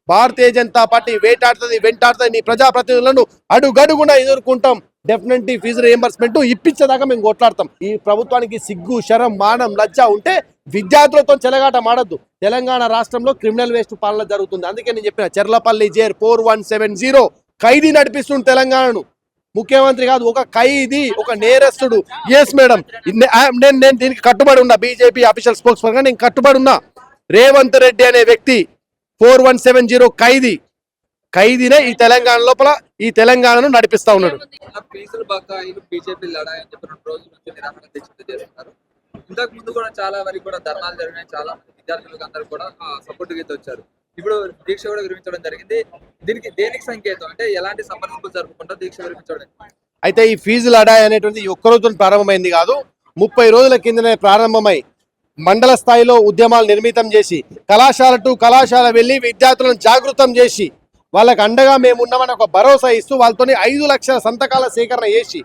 Bharatiya Janata party వెంటాడుతుంది నీ ప్రజాప్రతినిధులను అడుగడుగునా ఎదుర్కొంటాం. డెఫినెట్లీ ఫీజు రియంబర్స్మెంట్ ఇప్పించేదాకా మేము కొట్లాడతాం. ఈ ప్రభుత్వానికి సిగ్గు, శరం, మానం, లజ్జ ఉంటే విద్యార్థులతో చెలగాట మాడద్దు. తెలంగాణ రాష్ట్రంలో క్రిమినల్ వేస్ట్ పాలన జరుగుతుంది. అందుకే నేను చెప్పిన చెర్లపల్లి జైర్ 4170 ఖైదీ నడిపిస్తుంది తెలంగాణను. ముఖ్యమంత్రి కాదు, ఒక ఖైదీ, ఒక నేరస్తుడు. ఎస్ మేడం, నేను దీనికి కట్టుబడి ఉన్నా. బీజేపీ అఫీషియల్ స్పోక్స్ పర్సన్ నేను కట్టుబడి ఉన్నా. రేవంత్ రెడ్డి అనే వ్యక్తి 4170 ఖైదీనే ఈ తెలంగాణ లోపల ఈ తెలంగాణను నడిపిస్తా ఉన్నాడు. ఇంతకు ముందు కూడా చాలా వరకు కూడా ధర్నాలు జరిగినాయి. చాలా మంది విద్యార్థులకు అందరూ కూడా సపోర్ట్ గా వచ్చారు. ఇప్పుడు దీక్ష కూడా విరమించడం జరిగింది. దీనికి దేనికి సంకేతం అంటే ఎలాంటి సంప్రదింపులు జరుపుకుంటా దీక్ష విరమించడం? అయితే ఈ ఫీజు లడాయి అనేటువంటి ఒక్క రోజున ప్రారంభమైంది కాదు, 30 రోజుల కిందనే ప్రారంభమై మండల స్థాయిలో ఉద్యమాలు నిర్మితం చేసి కళాశాల వెళ్ళి విద్యార్థులను జాగృతం చేసి వాళ్ళకి అండగా మేము ఉన్నామని ఒక భరోసా ఇస్తూ వాళ్ళతో 5 లక్షల సంతకాల సేకరణ చేసి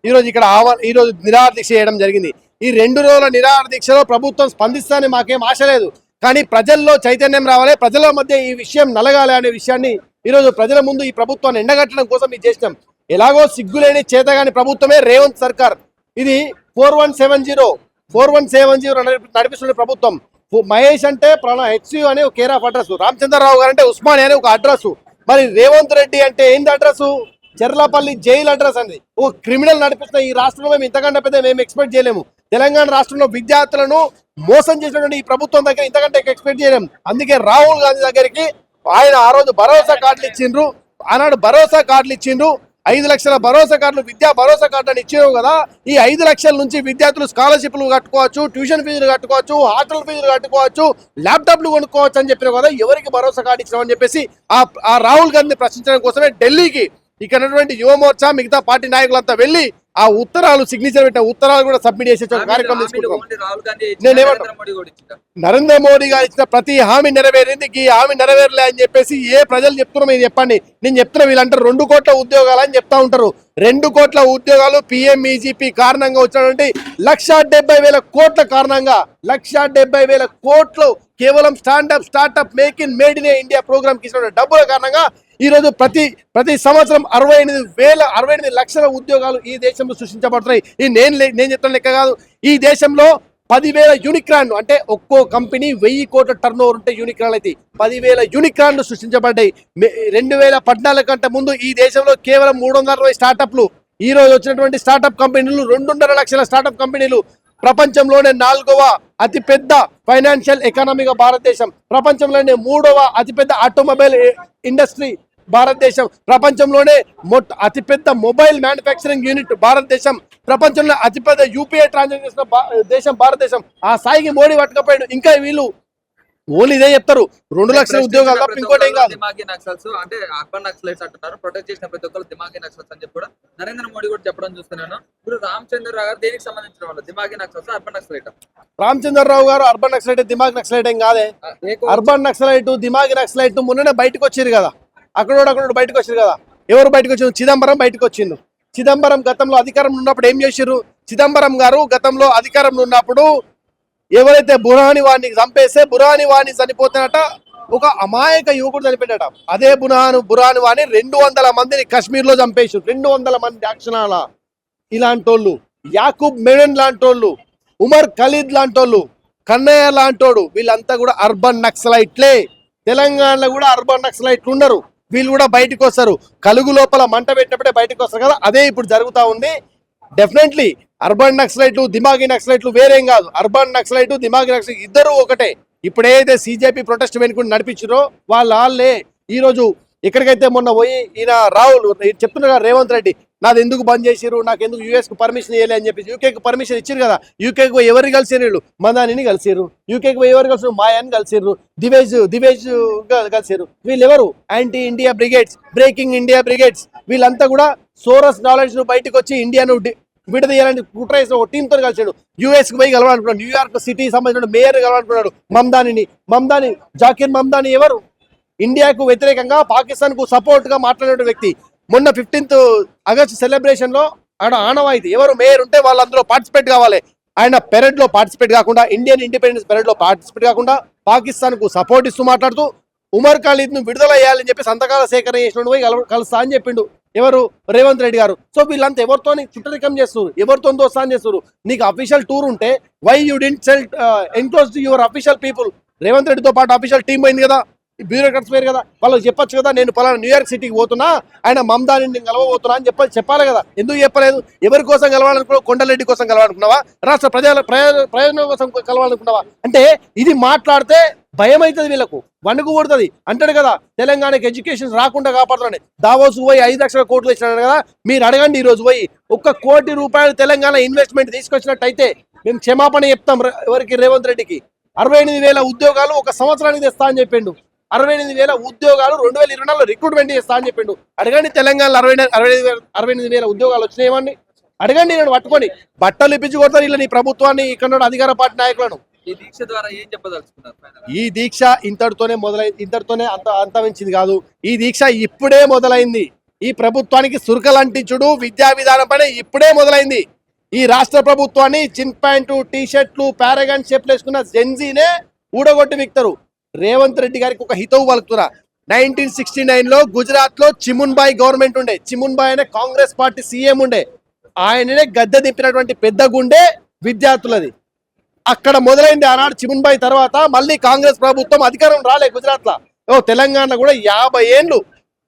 ఈరోజు ఇక్కడ ఈరోజు నిరాహార దీక్ష చేయడం జరిగింది. ఈ 2 రోజుల నిరాహార దీక్షలో ప్రభుత్వం స్పందిస్తానని మాకేం ఆశ లేదు, కానీ ప్రజల్లో చైతన్యం రావాలి, ప్రజల మధ్య ఈ విషయం నలగాలి అనే విషయాన్ని ఈరోజు ప్రజల ముందు ఈ ప్రభుత్వాన్ని ఎండగట్టడం కోసం ఇది చేసినాం. ఎలాగో సిగ్గులేని చేతగాని ప్రభుత్వమే రేవంత్ సర్కార్. ఇది 4170 నడిపిస్తున్న ప్రభుత్వం. మహేష్ అంటే హెచ్యు అనే ఒక కేర్ ఆఫ్ అడ్రస్, రామచంద్రరావు గారు అంటే ఉస్మానియా అనే ఒక అడ్రస్, మరి రేవంత్ రెడ్డి అంటే ఏంది అడ్రస్? చెర్లపల్లి జైలు అడ్రస్ అండి. ఓ క్రిమినల్ నడిపిస్తున్న ఈ రాష్ట్రంలో మేము ఇంతకంటే పెద్ద మేము ఎక్స్పెక్ట్ చేయలేము. తెలంగాణ రాష్ట్రంలో విద్యార్థులను మోసం చేసినటువంటి ఈ ప్రభుత్వం దగ్గర ఇంతకంటే ఎక్స్పెక్ట్ చేయలేము. అందుకే రాహుల్ గాంధీ దగ్గరికి ఆయన ఆ రోజు భరోసా కార్డులు ఇచ్చిండ్రు. ఆనాడు భరోసా కార్డులు ఇచ్చిండ్రు, 5 లక్షల భరోసా కార్డులు, విద్యా భరోసా కార్డు అని ఇచ్చారు కదా. ఈ 5 లక్షల నుంచి విద్యార్థులు స్కాలర్షిప్లు కట్టుకోవచ్చు, ట్యూషన్ ఫీజులు కట్టుకోవచ్చు, హాస్టల్ ఫీజులు కట్టుకోవచ్చు, ల్యాప్టాప్లు కొనుక్కోవచ్చు అని చెప్పారు కదా. ఎవరికి భరోసా కార్డు ఇచ్చినామని చెప్పేసి ఆ రాహుల్ గాంధీని ప్రశ్నించడం కోసమే ఢిల్లీకి ఇక్కడ ఉన్నటువంటి యువమోర్చా మిగతా పార్టీ నాయకులంతా వెళ్ళి ఆ ఉత్తరాలు సిగ్నేచర్ పెట్టిన ఉత్తరాలు కూడా సబ్మిట్ చేసే కార్యక్రమం తీసుకుంటాం. నరేంద్ర మోడీ గారు ఇచ్చిన ప్రతి హామీ నెరవేరింది, ఈ హామీ నెరవేరలే అని చెప్పేసి ఏ ప్రజలు చెప్తున్నారో మీరు చెప్పండి. నేను చెప్తున్నా, వీళ్ళంటారు 2 కోట్ల ఉద్యోగాలు అని చెప్తా ఉంటారు. 2 కోట్ల ఉద్యోగాలు పిఎంఈజీపీ కారణంగా వచ్చినటువంటి 1,70,000 కోట్ల కారణంగా 1,70,000 కోట్లు కేవలం startup make in India program కి ఇచ్చిన డబ్బుల కారణంగా ఈ రోజు ప్రతి సంవత్సరం 68 లక్షల ఉద్యోగాలు ఈ దేశంలో సృష్టించబడుతున్నాయి. ఈ నేను చెప్తున్న లెక్క కాదు. ఈ దేశంలో 10,000 యూనిక్రాన్లు, అంటే ఒక్కో కంపెనీ 1000 కోట్ల టర్న్ ఓవర్ ఉంటే యూనిక్రాన్లు అయితే 10,000 యూనిక్రాన్లు సృష్టించబడ్డాయి. 2014 కంటే ముందు ఈ దేశంలో కేవలం 360 స్టార్టప్లు. ఈ రోజు వచ్చినటువంటి స్టార్టప్ కంపెనీలు 2.5 లక్షల స్టార్టప్ కంపెనీలు. ప్రపంచంలోనే 4వ అతిపెద్ద ఫైనాన్షియల్ ఎకానమీగా భారతదేశం, ప్రపంచంలోనే 3వ అతిపెద్ద ఆటోమొబైల్ ఇండస్ట్రీ భారతదేశం, ప్రపంచంలోనే అతిపెద్ద మొబైల్ మ్యానుఫ్యాక్చరింగ్ యూనిట్ భారతదేశం, ప్రపంచంలో అతిపెద్ద యూపీఐ ట్రాన్సాక్షన్ దేశం భారతదేశం. ఆ స్థాయికి మోడీ పట్టుకపోయాడు. ఇంకా వీళ్ళు ఓన్లీ ఇదే చెప్తారు, 2 లక్షల ఉద్యోగాలు తప్ప ఇంకోటి ఏం కాదు. దిమాగి నక్సల్స్ అంటే అర్బన్ నక్సలైట్స్ అంటున్నారు, ప్రొటెక్ట్ చేసిన ప్రతి ఒక్కరు దిమాగి నక్సల్స్ అని చెప్పి కూడా నరేంద్ర మోడీ కూడా చెప్పడం చూస్తున్నాను. ఇప్పుడు రామచంద్రరావు గారు దేనికి సంబంధించిన వాళ్ళు? దిమాగి నక్సల్స్, అర్బన్ నక్సలైట్? రామచంద్రరావు గారు అర్బన్ నక్సలైట్, దిమాగ్ నక్సలైట్ ఏం కాదే. అర్బన్ నక్సలైట్, దిమాగి నక్సలైట్ మొన్ననే బయటకు వచ్చారు కదా, అక్కడోడు బయటకు వచ్చారు కదా. ఎవరు బయటకు వచ్చారు? చిదంబరం బయటకు వచ్చిండు. చిదంబరం గతంలో అధికారంలో ఉన్నప్పుడు ఏం చేశారు? చిదంబరం గారు గతంలో అధికారంలో ఉన్నప్పుడు ఎవరైతే బురాని వాడిని చంపేస్తే బురాని వాడిని చనిపోతున్నట ఒక అమాయక యువకుడు చనిపోయినట. అదే బురాని వాడిని 200 మందిని కశ్మీర్లో చంపేసారు. 200 మంది అక్షరాల ఇలాంటి వాళ్ళు, యాకూబ్ మెడన్ లాంటి వాళ్ళు, ఉమర్ ఖలీద్ లాంటి వాళ్ళు, కన్నయ్య లాంటోడు, వీళ్ళంతా కూడా అర్బన్ నక్సలైట్లే. తెలంగాణలో కూడా అర్బన్ నక్సలైట్లు ఉన్నారు. వీళ్ళు కూడా బయటకు వస్తారు. కలుగు లోపల మంట పెట్టినప్పుడే బయటకు వస్తారు కదా, అదే ఇప్పుడు జరుగుతూ ఉంది. డెఫినెట్లీ అర్బన్ నక్సలైట్లు, దిమాగి నక్సలైట్లు వేరేం కాదు. అర్బన్ నక్సలైట్, దిమాగి నక్సలైట్ ఇద్దరు ఒకటే. ఇప్పుడు ఏదైతే సిజేపీ ప్రొటెస్ట్ వెనుకుని నడిపించారో వాళ్ళే ఈరోజు ఎక్కడికైతే మొన్న పోయి ఈయన రాహుల్ చెప్తున్నారు రేవంత్ రెడ్డి, నాది ఎందుకు బంద్ చేసిరు, నాకు ఎందుకు యూఎస్కు పర్మిషన్ ఇవ్వలే అని చెప్పేసి యూకేకి పర్మిషన్ ఇచ్చారు కదా. యూకేకి పోయి ఎవరు కలిసిరు? వీళ్ళు మదానిని కలిసిరు. యూకేకి పోయి ఎవరు కలిసి? మాయాని కలిసిరు, దివేజ్ కలిసిరు. వీళ్ళు ఎవరు? Anti India brigades, breaking India brigades. వీళ్ళంతా కూడా సోరస్ నాలెడ్జ్ ను బయటకు వచ్చి ఇండియాను విడదీయాలని కుట్ర చేసిన ఒక టీంతో కలిసాడు. యూఎస్కి పోయి కలవాలనుకున్నాడు. న్యూయార్క్ సిటీ సంబంధించిన మేయర్ కలవాలనుకున్నాడు మమ్దాని. జాకిర్ మమ్దాని ఎవరు? ఇండియాకు వ్యతిరేకంగా పాకిస్తాన్ కు సపోర్ట్ గా మాట్లాడే వ్యక్తి. మొన్న 15th ఆగస్టు సెలబ్రేషన్ లో ఆనవాయితీ ఎవరు మేయర్ ఉంటే వాళ్ళు అందులో పార్టిసిపేట్ కావాలి. ఆయన పెరేడ్ లో పార్టిసిపేట్ కాకుండా, ఇండియన్ ఇండిపెండెన్స్ పెరేడ్ లో పార్టిసిపేట్ కాకుండా పాకిస్తాన్ కు సపోర్ట్ ఇస్తూ మాట్లాడుతూ ఉమర్ ఖాళీద్ ను విడుదల చేయాలని చెప్పి సంతకాల సేకరణ చేసిన పోయి కలుస్తా అని చెప్పిండు ఎవరు రేవంత్ రెడ్డి గారు. సో వీళ్ళంతా ఎవరితో చుట్టరికం చేస్తారు, ఎవరితో దోస్తాన్ చేస్తారు. నీకు అఫీషియల్ టూర్ ఉంటే why you didn't sell enclose your official people. Revanth రెడ్డితో పాటు అఫీషియల్ టీం పోయింది కదా, బ్యూరోక్రాట్స్ పోయారు కదా, వాళ్ళకి చెప్పొచ్చు కదా నేను పలానా న్యూయార్క్ సిటీకి పోతున్నా, ఆయన మమతాని నేను కలవబోతున్నా అని చెప్పాలి కదా. ఎందుకు చెప్పలేదు? ఎవరి కోసం కలవాలనుకున్నావు? కొండలరెడ్డి కోసం కలవాలనుకున్నావా? రాష్ట్ర ప్రయోజనం కోసం కలవాలనుకున్నావా? అంటే ఇది మాట్లాడితే భయం అవుతుంది, వీళ్ళకు వణుకు పుడుతుంది. అంటాడు కదా తెలంగాణకి ఎడ్యుకేషన్ రాకుండా కాపాడుతున్నాడు. దావోస్ పోయి 5 లక్షల కోట్లు ఇచ్చినాడు కదా, మీరు అడగండి ఈ రోజు పోయి ₹1 కోటి తెలంగాణ ఇన్వెస్ట్మెంట్ తీసుకొచ్చినట్టయితే మేము క్షమాపణ చెప్తాం. ఎవరికి? రేవంత్ రెడ్డికి. 68,000 ఉద్యోగాలు ఒక సంవత్సరానికి తెస్తా అని చెప్పిండు. 68,000 ఉద్యోగాలు 2024లో రిక్రూట్మెంట్ చేస్తా అని చెప్పిండు. అడగండి తెలంగాణలో 68,000 ఉద్యోగాలు వచ్చినాయేమని అడగండి. నేను పట్టుకొని బట్టలు ఇప్పించి కొడతాను ఇలా నీ ప్రభుత్వాన్ని, ఇక్కడ అధికార పార్టీ నాయకులను. ఈ దీక్ష ద్వారా ఏం చెప్పదలుచుకున్నారు? ఈ దీక్ష ఇంతటితోనే అంతమించింది కాదు. ఈ దీక్ష ఇప్పుడే మొదలైంది. ఈ ప్రభుత్వానికి సురుకలు అంటించుడు విద్యా విధానం పైన ఇప్పుడే మొదలైంది. ఈ రాష్ట్ర ప్రభుత్వాన్ని జిన్ ప్యాంటు, టీ షర్ట్లు, పారాగాన్ షేప్లు వేసుకున్న జెన్జీనే ఊడగొట్టి విక్తారు. రేవంత్ రెడ్డి గారికి ఒక హితవు పలుకుతున్నా. 1969లో గుజరాత్ లో చిమున్ బాయ్ గవర్నమెంట్ ఉండే. చిమున్ బాయ్ అనే కాంగ్రెస్ పార్టీ సీఎం ఉండే. ఆయననే గద్దె దింపినటువంటి పెద్ద గుండె విద్యార్థులది. అక్కడ మొదలైంది ఆనాడు చిమున్ బాయ్. తర్వాత మళ్ళీ కాంగ్రెస్ ప్రభుత్వం అధికారం రాలే గుజరాత్ లో. తెలంగాణ కూడా 50 ఏళ్ళు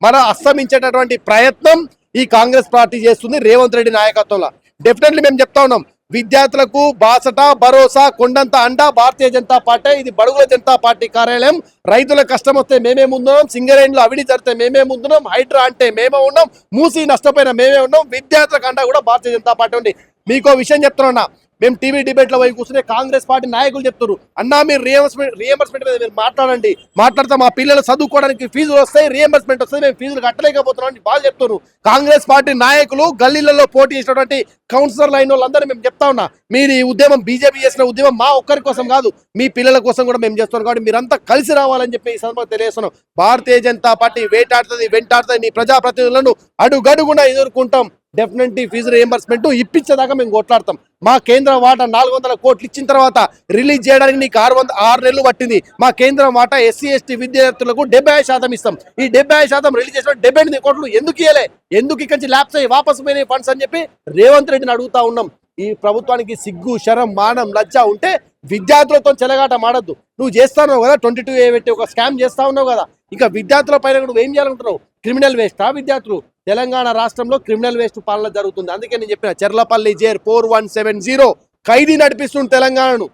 మన అస్తమించేటటువంటి ప్రయత్నం ఈ కాంగ్రెస్ పార్టీ చేస్తుంది రేవంత్ రెడ్డి నాయకత్వంలో. డెఫినెట్లీ మేము చెప్తా ఉన్నాం, విద్యార్థులకు బాసట, భరోసా, కొండంత అండ భారతీయ జనతా పార్టీ. ఇది బడుగుల జనతా పార్టీ కార్యాలయం. రైతుల కష్టం వస్తే మేమే ముందున్నాం, సింగరేణిలో అవినీతి జరిగితే మేమే ముందున్నాం, హైడ్రా అంటే మేమే ఉన్నాం, మూసి నష్టపోయిన మేమే ఉన్నాం. విద్యార్థులకు అండ కూడా భారతీయ జనతా పార్టీ ఉంది. మీకో విషయం చెప్తున్నా, మేము టీవీ డిబేట్ లో పోయి కూర్చునే కాంగ్రెస్ పార్టీ నాయకులు చెప్తారు, అన్నా మీరు రియంబర్స్మెంట్ మీద మీరు మాట్లాడండి, మాట్లాడితే మా పిల్లలు చదువుకోవడానికి ఫీజులు వస్తాయి, రియంబర్స్మెంట్ వస్తాయి, మేము ఫీజులు కట్టలేకపోతున్నాం అని వాళ్ళు చెప్తున్నారు. కాంగ్రెస్ పార్టీ నాయకులు గల్లీలలో పోటీ చేసినటువంటి కౌన్సిలర్లు అయిన వాళ్ళందరూ మేము చెప్తా ఉన్నా, మీరు ఈ ఉద్యమం బీజేపీ చేసిన ఉద్యమం మా ఒక్కరి కోసం కాదు, మీ పిల్లల కోసం కూడా మేము చేస్తున్నాం. కాబట్టి మీరంతా కలిసి రావాలని చెప్పి ఈ సందర్భంగా తెలియజేస్తున్నాం. భారతీయ జనతా పార్టీ వేటాడుతుంది, వెంటాడుతుంది, నీ ప్రజాప్రతినిధులను అడుగడుగునా ఎదుర్కొంటాం. డెఫినెట్లీ ఫీజు రియంబర్స్మెంట్ ఇప్పించేదాకా మేము కొట్లాడతాం. మా కేంద్రం వాటా 400 కోట్లు ఇచ్చిన తర్వాత రిలీజ్ చేయడానికి నీకు 6 నెలలు పట్టింది. మా కేంద్రం వాటా ఎస్సీ ఎస్టీ విద్యార్థులకు 75% ఇస్తాం. ఈ 75% రిలీజ్ చేసిన 78 కోట్లు ఎందుకు ఇవ్వలే? ఎందుకు ఇక్కడి నుంచి ల్యాప్స్ అయ్యి వాపసు పోయినాయి ఫండ్స్ అని చెప్పి రేవంత్ రెడ్డిని అడుగుతా ఉన్నాం. ఈ ప్రభుత్వానికి సిగ్గు, శరం, మానం, లజ్జ ఉంటే విద్యార్థులతో చెలగాట మాడద్దు. నువ్వు చేస్తావు కదా 22A పెట్టి ఒక స్కామ్ చేస్తా ఉన్నావు కదా, ఇంకా విద్యార్థుల పైన నువ్వు ఏం చేయాలంటున్నావు? క్రిమినల్ వేస్టా విద్యార్థులు? తెలంగాణ రాష్ట్రంలో క్రిమినల్ వేస్ట్ పాలన జరుగుతుంది. అందుకే నేను చెప్పిన చెర్లపల్లి జైర్ 4170 ఖైదీ నడిపిస్తుంది తెలంగాణను.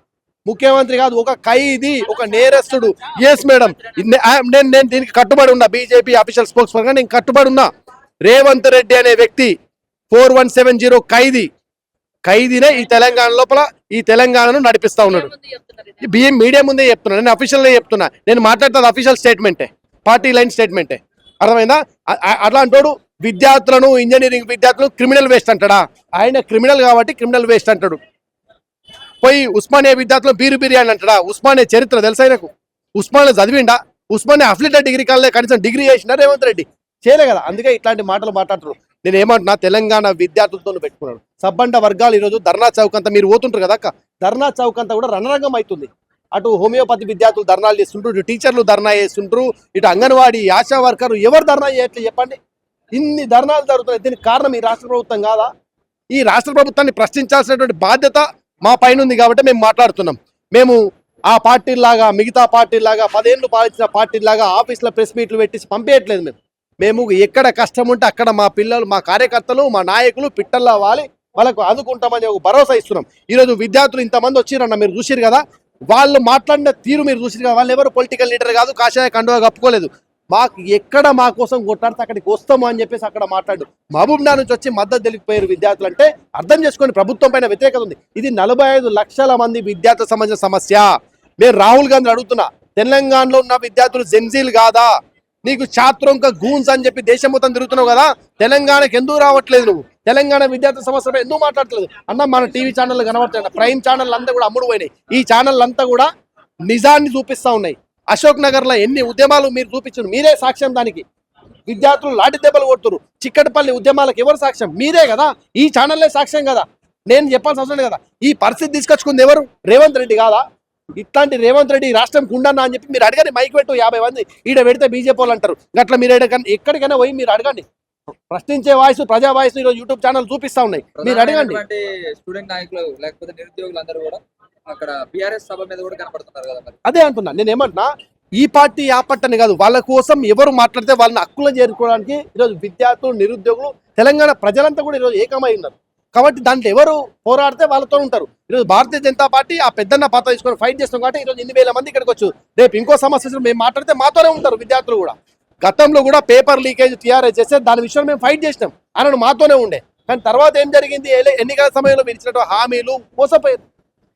ముఖ్యమంత్రి కాదు, ఒక ఖైదీ, ఒక నేరస్తుడు. ఎస్ మేడం, నేను దీనికి కట్టుబడి ఉన్నా. బీజేపీ అఫీషియల్ స్పోక్స్ పర్సన్ నేను కట్టుబడి ఉన్నా. రేవంత్ రెడ్డి అనే వ్యక్తి 4170 ఖైదీనే ఈ తెలంగాణ లోపల ఈ తెలంగాణను నడిపిస్తా ఉన్నాడు. మీడియా ముందే చెప్తున్నా, నేను అఫీషియల్ చెప్తున్నా. నేను మాట్లాడుతుంది అఫీషియల్ స్టేట్మెంటే, పార్టీ లైన్ స్టేట్మెంటే. అర్థమైందా? అట్లాంటోడు విద్యార్థులను, ఇంజనీరింగ్ విద్యార్థులను క్రిమినల్ వేస్ట్ అంటాడా? ఆయన క్రిమినల్ కాబట్టి క్రిమినల్ వేస్ట్ అంటాడు. పోయి ఉస్మానియా విద్యార్థులను బీరు బిర్యానీ అంటాడా? ఉస్మానియా చరిత్ర తెలుసా ఆయనకు? ఉస్మానియా చదివిండా? ఉస్మానియా అఫిలియేటెడ్ డిగ్రీ కాలే కనీసం డిగ్రీ చేసినా రేవంత్ రెడ్డి చేయలే కదా. అందుకే ఇట్లాంటి మాటలు మాట్లాడుతున్నారు. నేను ఏమంటున్నా, తెలంగాణ విద్యార్థులతో పెట్టుకున్నాడు. సబ్బండ వర్గాలు ఈరోజు ధర్నా చౌక్ అంతా మీరు పోతుంటారు కదా అక్క, ధర్నా చౌక్ అంతా కూడా రణరంగం అవుతుంది. అటు హోమియోపతి విద్యార్థులు ధర్నాలు చేస్తుంటారు, ఇటు టీచర్లు ధర్నా చేస్తుంటారు, ఇటు అంగన్వాడీ, ఆశా వర్కర్, ఎవరు ధర్నా చేయట్లేదు చెప్పండి? ఇన్ని ధర్నాలు జరుగుతున్నాయి. దీనికి కారణం ఈ రాష్ట్ర ప్రభుత్వం కాదా? ఈ రాష్ట్ర ప్రభుత్వాన్ని ప్రశ్నించాల్సినటువంటి బాధ్యత మా పైన ఉంది కాబట్టి మేము మాట్లాడుతున్నాం. మేము ఆ పార్టీలాగా, మిగతా పార్టీలాగా, 10 ఏళ్ళు పాలించిన పార్టీలాగా ఆఫీసులో ప్రెస్ మీట్లు పెట్టేసి పంపేయట్లేదు. మేము ఎక్కడ కష్టం ఉంటే అక్కడ మా పిల్లలు, మా కార్యకర్తలు, మా నాయకులు పిట్టల్లా వాలి వాళ్ళకు ఆదుకుంటామని ఒక భరోసా ఇస్తున్నాం. ఈరోజు విద్యార్థులు ఇంతమంది వచ్చిరన్న మీరు చూసిరు కదా, వాళ్ళు మాట్లాడిన తీరు మీరు చూసిరు కదా. వాళ్ళు ఎవరు పొలిటికల్ లీడర్ కాదు, కాషాయ కండువా కప్పుకోలేదు. మాకు ఎక్కడ మా కోసం కొట్లాడితే అక్కడికి వస్తాము అని చెప్పేసి అక్కడ మాట్లాడు. మహబూబ్నగర్ నుంచి వచ్చి మద్దతు తెలిపిపోయారు విద్యార్థులు అంటే అర్థం చేసుకోండి, ప్రభుత్వం పైన వ్యతిరేకత ఉంది. ఇది 45 లక్షల మంది విద్యార్థులకు సంబంధించిన సమస్య. నేను రాహుల్ గాంధీ అడుగుతున్నా, తెలంగాణలో ఉన్న విద్యార్థులు జెన్జీలు కాదా? నీకు ఛాత్రంక గూన్స్ అని చెప్పి దేశం మొత్తం తిరుగుతున్నావు కదా, తెలంగాణకి ఎందుకు రావట్లేదు? నువ్వు తెలంగాణ విద్యార్థి సమస్యపై ఎందుకు మాట్లాడట్లేదు అన్న? మన టీవీ ఛానల్ కనబడుతున్నాయి, ప్రైమ్ ఛానల్ అంతా కూడా అమ్ముడు పోయినాయి. ఈ ఛానల్ అంతా కూడా నిజాన్ని చూపిస్తా ఉన్నాయి. అశోక్ నగర్ లో ఎన్ని ఉద్యమాలు మీరు చూపించారు, మీరే సాక్ష్యం. దానికి విద్యార్థులు లాఠీ దెబ్బలు కొడుతున్నారు. చిక్కటపల్లి ఉద్యమాలకు ఎవరు సాక్ష్యం? మీరే కదా. ఈ ఛానల్లే సాక్ష్యం కదా. నేను చెప్పాల్సిన అవసరం లేదు కదా. ఈ పరిస్థితి తీసుకొచ్చుకుంది ఎవరు? రేవంత్ రెడ్డి కాదా? ఇట్లాంటి రేవంత్ రెడ్డి ఈ రాష్ట్రం కుండన్నా అని చెప్పి మీరు అడగండి, మైక్ పెట్టు 50 మంది ఈడ పెడితే బీజేపీ వాళ్ళు అంటారు. గట్ల మీరు ఎక్కడికైనా పోయి మీరు అడగండి. ప్రశ్నించే వాయిస్, ప్రజా వాయిస్ ఈరోజు యూట్యూబ్ ఛానల్ చూపిస్తా ఉన్నాయి, మీరు అడగండి. స్టూడెంట్ నాయకులు లేకపోతే నిరుద్యోగులు అందరూ కూడా అక్కడ బీఆర్ఎస్ సభ మీద కూడా కనపడుతున్నారు కదా మరి. అదే అంటున్నా, నేను ఏమంటున్నా, ఈ పార్టీ ఆ పార్టీ అని కాదు, వాళ్ళ కోసం ఎవరు మాట్లాడితే వాళ్ళని హక్కులను చేరుకోవడానికి ఈరోజు విద్యార్థులు, నిరుద్యోగులు, తెలంగాణ ప్రజలంతా కూడా ఈరోజు ఏకమై ఉన్నారు. కాబట్టి దాంట్లో ఎవరు పోరాడితే వాళ్ళతో ఉంటారు. ఈరోజు భారతీయ జనతా పార్టీ ఆ పెద్దన్న పాత్ర తీసుకొని ఫైట్ చేస్తాం కాబట్టి ఈరోజు 8,000 మంది ఇక్కడికి వచ్చు. రేపు ఇంకో సమస్య మేము మాట్లాడితే మాతోనే ఉంటారు విద్యార్థులు కూడా. గతంలో కూడా పేపర్ లీకేజ్ టీఆర్ఎస్ చేస్తే దాని విషయంలో మేము ఫైట్ చేసినాం, ఆయన మాతోనే ఉండే. కానీ తర్వాత ఏం జరిగింది, ఎన్నికల సమయంలో మీరు ఇచ్చినట్టు హామీలు మోసపోయారు.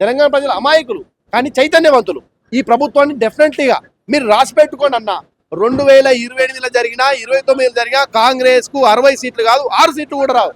తెలంగాణ ప్రజలు అమాయకులు కానీ చైతన్యవంతులు. ఈ ప్రభుత్వాన్ని డెఫినెట్లీగా మీరు రాసి పెట్టుకోండి అన్న. 2028లో జరిగినా 29లో జరిగినా కాంగ్రెస్ కు 60 సీట్లు కాదు 6 సీట్లు కూడా రావు.